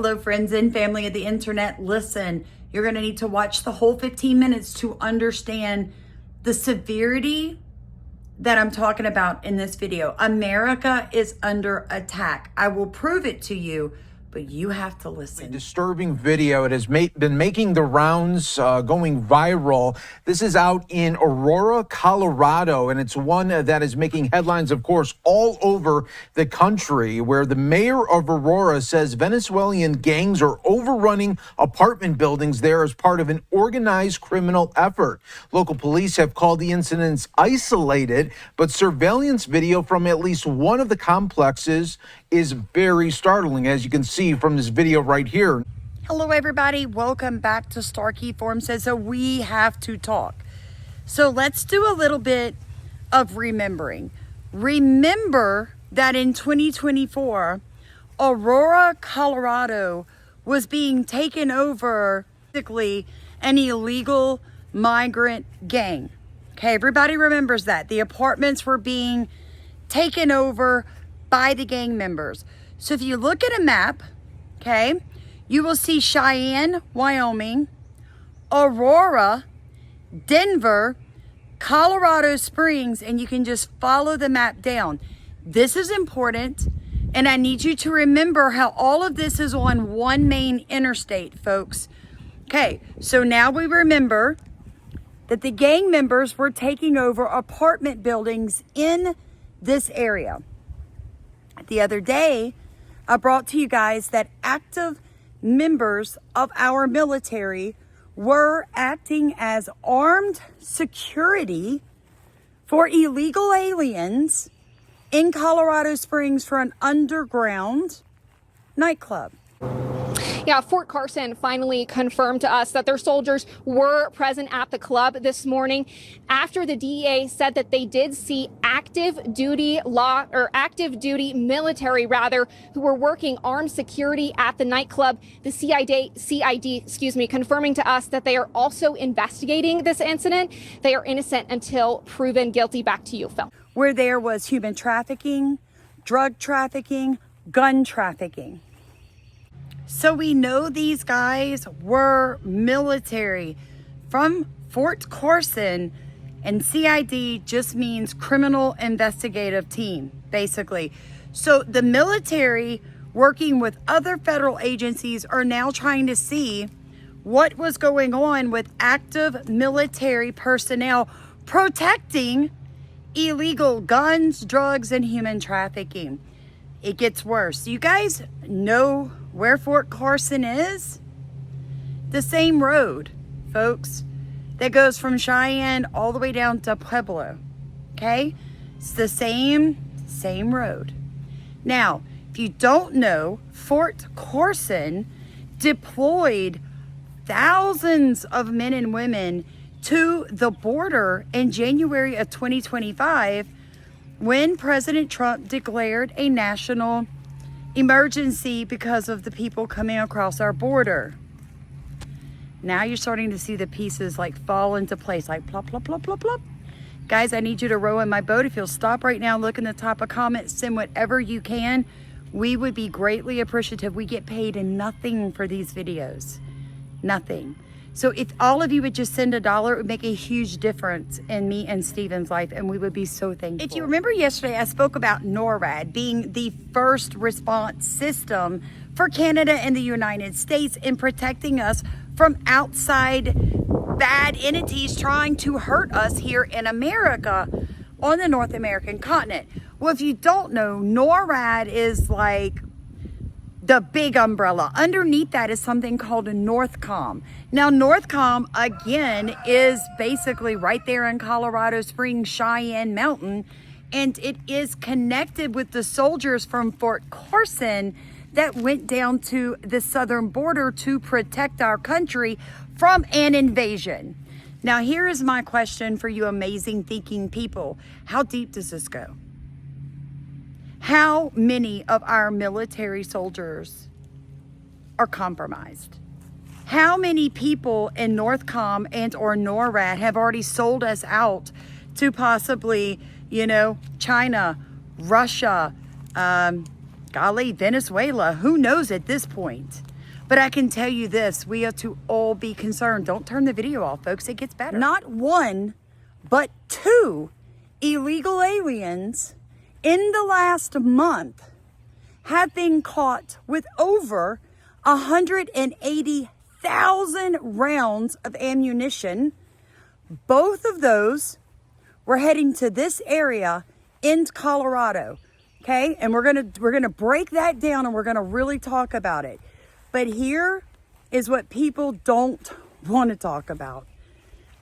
Hello, friends and family of the internet. Listen, you're going to need to watch the whole 15 minutes to understand the severity that I'm talking about in this video. America is under attack. I will prove it to you, but you have to listen. Disturbing video. It has been making the rounds, going viral. This is out in Aurora, Colorado, and it's one that is making headlines, of course, all over the country, where the mayor of Aurora says Venezuelan gangs are overrunning apartment buildings there as part of an organized criminal effort. Local police have called the incidents isolated, but surveillance video from at least one of the complexes is very startling, as you can see from this video right here. Hello, everybody. Welcome back to Starkey Forum Says. So we have to talk. So let's do a little bit of remembering. Remember that in 2024, Aurora, Colorado was being taken over, basically an illegal migrant gang. Okay, everybody remembers that. The apartments were being taken over by the gang members. So if you look at a map, okay, you will see Cheyenne, Wyoming, Aurora, Denver, Colorado Springs, and you can just follow the map down. This is important, and I need you to remember how all of this is on one main interstate, folks. Okay, so now we remember that the gang members were taking over apartment buildings in this area. The other day, I brought to you guys that active members of our military were acting as armed security for illegal aliens in Colorado Springs for an underground nightclub. Yeah, Fort Carson finally confirmed to us that their soldiers were present at the club this morning after the DEA said that they did see active duty military who were working armed security at the nightclub. The CID, confirming to us that they are also investigating this incident. They are innocent until proven guilty. Back to you, Phil. Where there was human trafficking, drug trafficking, gun trafficking. So we know these guys were military from Fort Carson, and CID just means criminal investigative team, basically. So the military working with other federal agencies are now trying to see what was going on with active military personnel protecting illegal guns, drugs, and human trafficking. It gets worse. You guys know where Fort Carson is? The same road, folks, that goes from Cheyenne all the way down to Pueblo. Okay? It's the same road. Now, if you don't know, Fort Carson deployed thousands of men and women to the border in January of 2025 when President Trump declared a national emergency because of the people coming across our border. Now you're starting to see the pieces like fall into place, like plop, plop, plop, plop, plop. Guys, I need you to row in my boat. If you'll stop right now, look in the top of comments, send whatever you can. We would be greatly appreciative. We get paid nothing for these videos. Nothing. So if all of you would just send $1, it would make a huge difference in me and Steven's life, and we would be so thankful. If you remember yesterday, I spoke about NORAD being the first response system for Canada and the United States in protecting us from outside bad entities trying to hurt us here in America on the North American continent. Well, if you don't know, NORAD is like the big umbrella. Underneath that is something called a NORTHCOM. Now, NORTHCOM, again, is basically right there in Colorado Springs, Cheyenne Mountain, and it is connected with the soldiers from Fort Carson that went down to the southern border to protect our country from an invasion. Now, here is my question for you amazing thinking people. How deep does this go? How many of our military soldiers are compromised? How many people in NORTHCOM and or NORAD have already sold us out to possibly, China, Russia, Venezuela, who knows at this point? But I can tell you this, we are to all be concerned. Don't turn the video off, folks. It gets better. Not one, but two illegal aliens in the last month have been caught with over 180,000 rounds of ammunition. Both of those were heading to this area in Colorado. Okay, and we're gonna break that down, and we're gonna really talk about it. But here is what people don't want to talk about.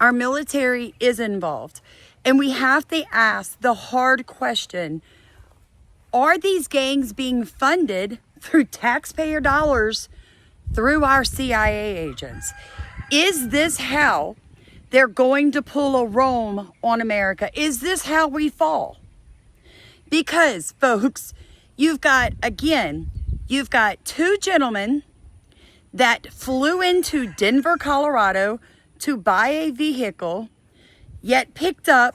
Our military is involved, and we have to ask the hard question: are these gangs being funded through taxpayer dollars through our CIA agents? Is this how they're going to pull a Rome on America? Is this how we fall? Because, folks, you've got two gentlemen that flew into Denver, Colorado to buy a vehicle, yet picked up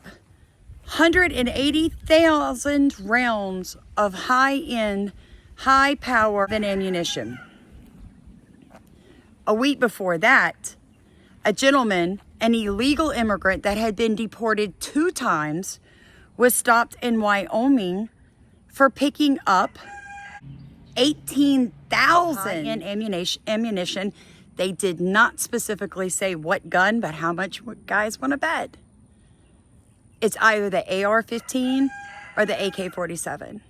180,000 rounds of high-end, high-power ammunition. A week before that, a gentleman, an illegal immigrant that had been deported 2 times, was stopped in Wyoming for picking up 18,000 in ammunition. They did not specifically say what gun, but how much guys want to bet. It's either the AR-15 or the AK-47.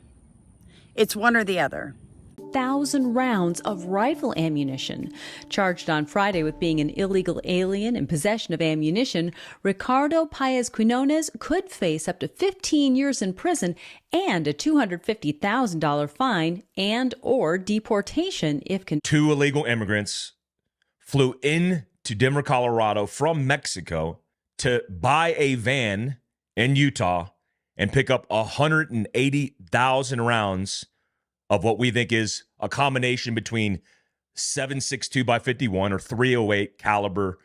It's one or the other. 1,000 rounds of rifle ammunition. Charged on Friday with being an illegal alien in possession of ammunition, Ricardo Paez-Quinones could face up to 15 years in prison and a $250,000 fine and or deportation if 2 illegal immigrants flew into Denver, Colorado from Mexico to buy a van in Utah and pick up 180,000 rounds of what we think is a combination between 7.62 by 51 or 308 caliber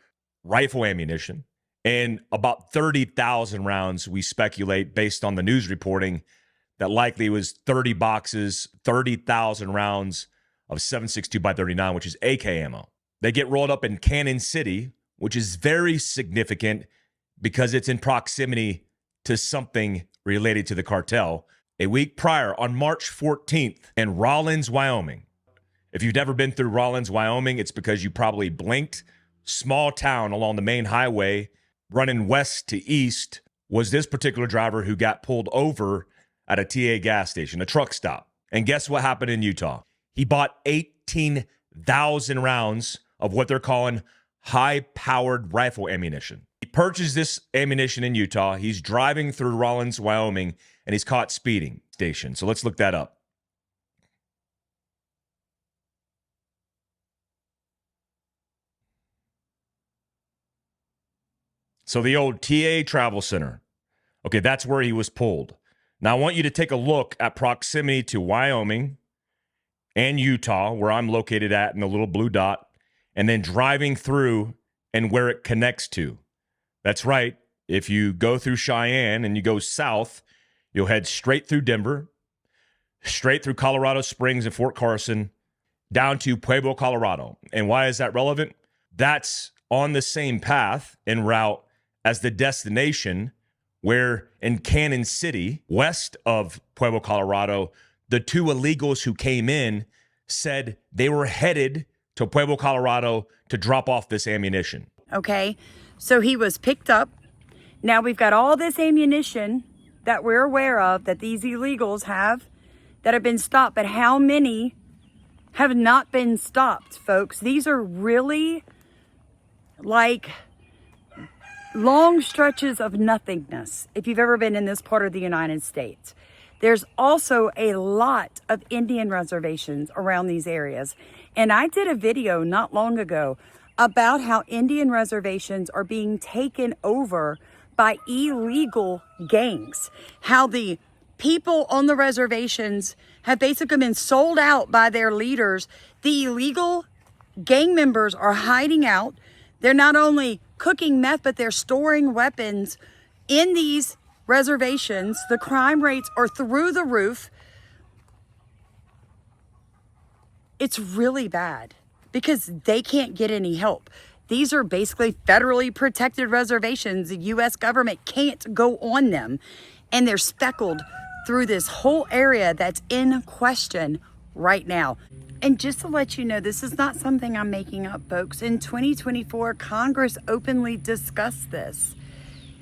rifle ammunition and about 30,000 rounds, we speculate, based on the news reporting, that likely was 30 boxes, 30,000 rounds of 7.62 by 39, which is AK ammo. They get rolled up in Cannon City, which is very significant because it's in proximity to something related to the cartel. A week prior, on March 14th, in Rawlins, Wyoming. If you've never been through Rawlins, Wyoming, it's because you probably blinked. Small town along the main highway, running west to east, was this particular driver who got pulled over at a TA gas station, a truck stop. And guess what happened in Utah? He bought 18,000 rounds of what they're calling high-powered rifle ammunition. He purchased this ammunition in Utah. He's driving through Rawlins, Wyoming, and he's caught speeding station. So let's look that up. So the old TA Travel Center. Okay, that's where he was pulled. Now I want you to take a look at proximity to Wyoming and Utah, where I'm located at in the little blue dot, and then driving through and where it connects to. That's right. If you go through Cheyenne and you go south, you'll head straight through Denver, straight through Colorado Springs and Fort Carson, down to Pueblo, Colorado. And why is that relevant? That's on the same path en route as the destination where in Cannon City, west of Pueblo, Colorado, the 2 illegals who came in said they were headed to Pueblo, Colorado to drop off this ammunition. Okay, so he was picked up. Now we've got all this ammunition that we're aware of that these illegals have that have been stopped, but how many have not been stopped, folks? These are really like long stretches of nothingness if you've ever been in this part of the United States. There's also a lot of Indian reservations around these areas. And I did a video not long ago about how Indian reservations are being taken over by illegal gangs. How the people on the reservations have basically been sold out by their leaders. The illegal gang members are hiding out. They're not only cooking meth, but they're storing weapons in these reservations. The crime rates are through the roof. It's really bad. because they can't get any help. These are basically federally protected reservations. The U.S. government can't go on them. And they're speckled through this whole area that's in question right now. And just to let you know, this is not something I'm making up, folks. In 2024, Congress openly discussed this.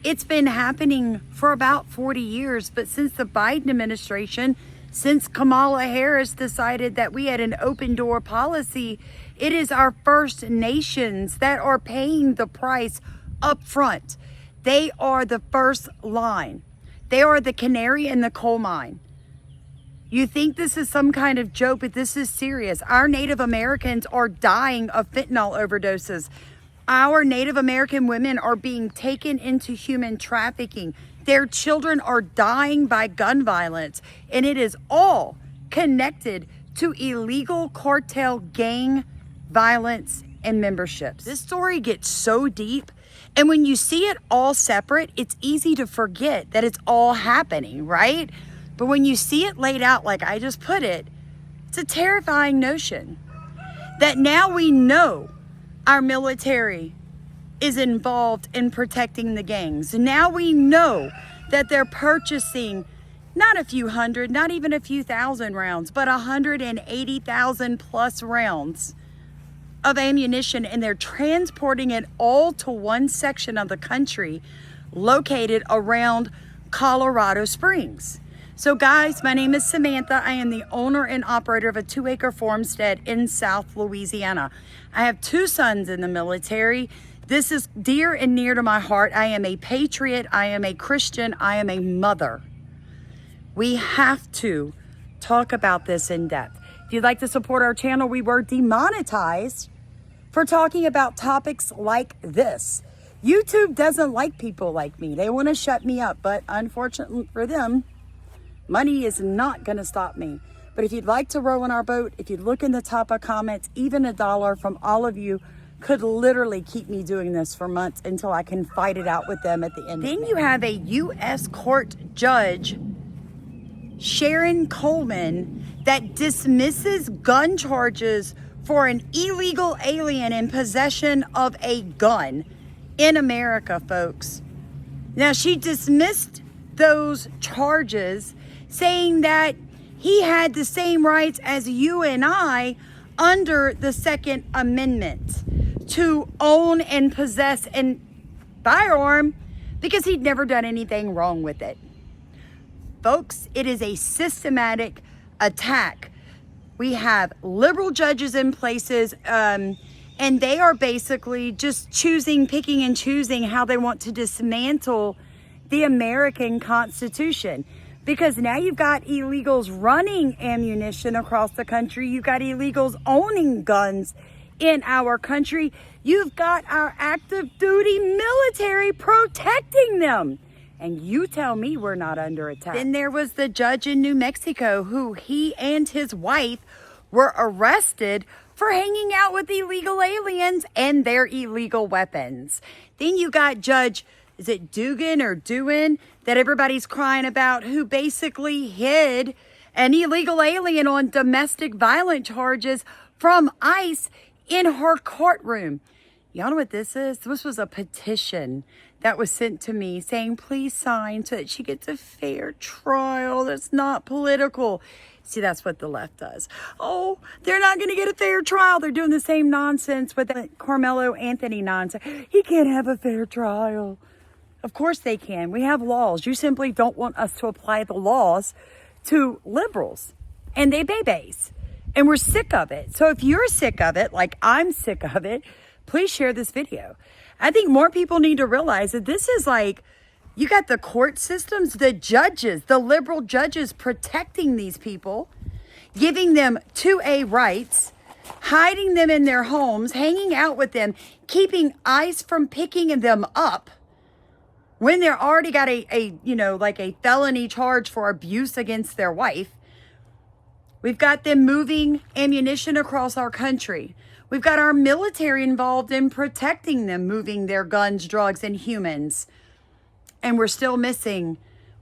It's been happening for about 40 years, but since the Biden administration, since Kamala Harris decided that we had an open door policy, it is our First Nations that are paying the price up front. They are the first line. They are the canary in the coal mine. You think this is some kind of joke, but this is serious. Our Native Americans are dying of fentanyl overdoses. Our Native American women are being taken into human trafficking. Their children are dying by gun violence, and it is all connected to illegal cartel gang violence and memberships. This story gets so deep, and when you see it all separate, it's easy to forget that it's all happening, right? But when you see it laid out like I just put it, it's a terrifying notion that now we know our military is involved in protecting the gangs. Now we know that they're purchasing not a few hundred, not even a few thousand rounds, but 180,000 plus rounds of ammunition, and they're transporting it all to one section of the country located around Colorado Springs. So guys, my name is Samantha. I am the owner and operator of a 2-acre farmstead in South Louisiana. I have 2 sons in the military. This is dear and near to my heart. I am a patriot. I am a Christian. I am a mother. We have to talk about this in depth. If you'd like to support our channel, we were demonetized for talking about topics like this. YouTube doesn't like people like me. They want to shut me up, but unfortunately for them, money is not going to stop me. But if you'd like to row in our boat, if you look in the top of comments, even $1 from all of you could literally keep me doing this for months until I can fight it out with them at the end. Then you have a U.S. court judge, Sharon Coleman, that dismisses gun charges for an illegal alien in possession of a gun in America, folks. Now, she dismissed those charges, saying that he had the same rights as you and I under the Second Amendment to own and possess a firearm because he'd never done anything wrong with it. Folks, it is a systematic attack. We have liberal judges in places, and they are basically just picking and choosing how they want to dismantle the American Constitution. Because now you've got illegals running ammunition across the country. You've got illegals owning guns in our country. You've got our active duty military protecting them. And you tell me we're not under attack. Then there was the judge in New Mexico who he and his wife were arrested for hanging out with illegal aliens and their illegal weapons. Then you got Judge, is it Dugan or Dewan, that everybody's crying about, who basically hid an illegal alien on domestic violence charges from ICE in her courtroom. Y'all know what this is? This was a petition that was sent to me saying, please sign so that she gets a fair trial that's not political. See, that's what the left does. Oh, they're not going to get a fair trial. They're doing the same nonsense with the Carmelo Anthony nonsense. He can't have a fair trial. Of course they can. We have laws. You simply don't want us to apply the laws to liberals and they babies. And we're sick of it. So if you're sick of it, like I'm sick of it, please share this video. I think more people need to realize that this is like, you got the court systems, the judges, the liberal judges protecting these people, giving them 2A rights, hiding them in their homes, hanging out with them, keeping ICE from picking them up when they're already got a felony charge for abuse against their wife. We've got them moving ammunition across our country. We've got our military involved in protecting them, moving their guns, drugs, and humans. And we're still missing,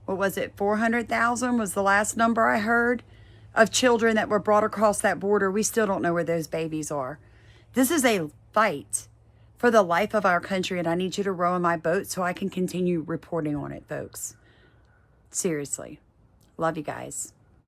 400,000 was the last number I heard, of children that were brought across that border. We still don't know where those babies are. This is a fight for the life of our country, and I need you to row in my boat so I can continue reporting on it, folks. Seriously. Love you guys.